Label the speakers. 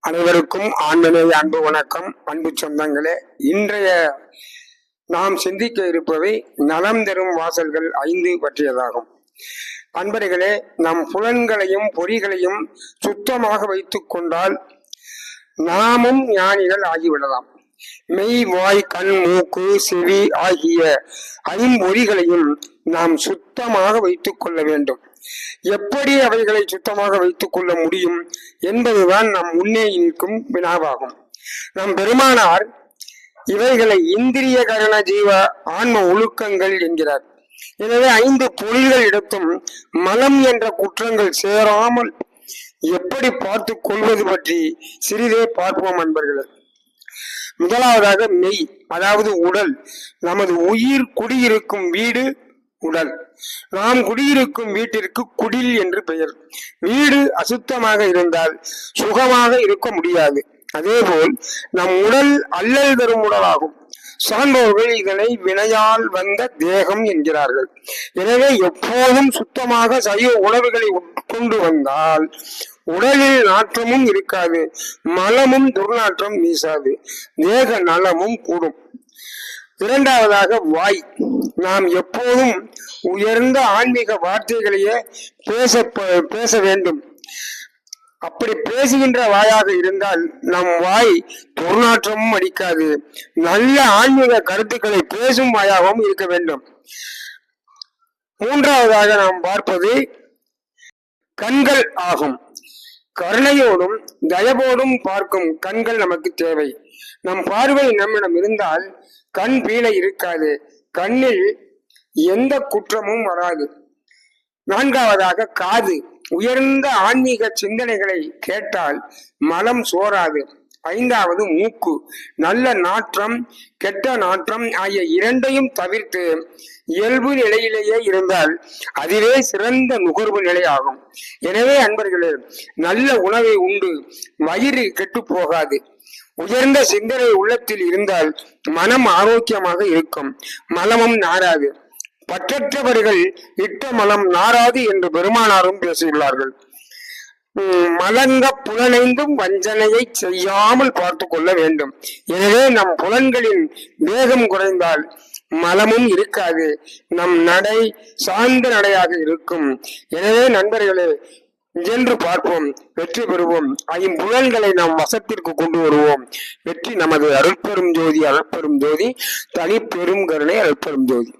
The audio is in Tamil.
Speaker 1: அனைவருக்கும் ஆன்மீக அன்பு வணக்கம். அன்பு சொந்தங்களே, இன்றைய நாம் சிந்திக்க இருப்பவை நலம் தரும் வாசல்கள் 5 பற்றியதாகும். அன்பர்களே, நம் புலன்களையும் பொறிகளையும் சுத்தமாக வைத்துக் கொண்டால் நாமும் ஞானிகள் ஆகிவிடலாம். மெய், வாய், கண், மூக்கு, செவி ஆகிய 5 பொறிகளையும் நாம் சுத்தமாக வைத்துக் கொள்ள வேண்டும். எப்படி அவைகளை சுத்தமாக வைத்துக் கொள்ள முடியும் என்பதுதான் நம் முன்னே இருக்கும் வினாவாகும். நம் பெருமானார் இவைகளை இந்திரிய கரண ஜீவ ஆன்ம ஒழுக்கங்கள் என்கிறார். எனவே 5 பொறிகள் இடத்தும் மலம் என்ற குற்றங்கள் சேராமல் எப்படி பார்த்து கொள்வது பற்றி சிறிதே பார்ப்போம் அன்பர்களே. முதலாவதாக மெய், அதாவது உடல். நமது உயிர் குடியிருக்கும் வீடு உடல். நாம் குடியிருக்கும் வீட்டிற்கு குடில் என்று பெயர். வீடு அசுத்தமாக இருந்தால் சுகமாக இருக்க முடியாது. அதேபோல் நம் உடல் அல்லல் தரும் உடலாகும். சான்றோர்கள் இதனை வினையால் வந்த தேகம் என்கிறார்கள். எனவே எப்போதும் சுத்தமாக சைவ உணவுகளை உட்கொண்டு வந்தால் உடலில் நாற்றமும் இருக்காது, மலமும் துர்நாற்றம் வீசாது, தேக நலமும் கூடும். இரண்டாவதாக வாய். நாம் எப்போதும் உயர்ந்த ஆன்மீக வார்த்தைகளையே பேச வேண்டும். அப்படி பேசுகின்ற வாயாக இருந்தால் நம் வாய் துர்நாற்றமும் அடிக்காது, நல்ல ஆன்மீக கருத்துக்களை பேசும் வாயாகவும் இருக்க வேண்டும். மூன்றாவதாக நாம் பார்ப்பது கண்கள் ஆகும். கருணையோடும் தயவோடும் பார்க்கும் கண்கள் நமக்கு தேவை. நம் பார்வை நம்மிடம் இருந்தால் கண் பீழை இருக்காது, கண்ணில் எந்த குற்றமும் வராது. நான்காவதாக காது. உயர்ந்த ஆன்மீக சிந்தனைகளை கேட்டால் மலம் சோராது. ஐந்தாவது மூக்கு. நல்ல நாற்றம் கெட்ட நாற்றம் ஆகிய இரண்டையும் தவிர்த்து இயல்பு நிலையிலேயே இருந்தால் அதுவே சிறந்த நுகர்வு நிலை ஆகும். எனவே அன்பர்களே, நல்ல உணவை உண்டு வயிறு கெட்டு போகாது. உயர்ந்த சிந்தனை உள்ளத்தில் இருந்தால் மனம் ஆரோக்கியமாக இருக்கும், மலமும் நாராது. பற்றற்றவர்கள் இட்ட மலம் நாராது என்று பெருமானாரும் பேசியுள்ளார்கள். மலங்க புலனைந்தும் வஞ்சனையை செய்யாமல் பார்த்து கொள்ள வேண்டும். எனவே நம் புலன்களின் வேகம் குறைந்தால் மலமும் இருக்காது, நம் நடை சார்ந்த நடையாக இருக்கும். எனவே நண்பர்களே, என்று பார்ப்போம், வெற்றி பெறுவோம். 5 புலன்களை நாம் வசத்திற்கு கொண்டு வருவோம். வெற்றி நமது. அருட்பெரும் ஜோதி, அருட்பெரும் ஜோதி, தனிப்பெரும் கருணை, அருட்பெரும் ஜோதி.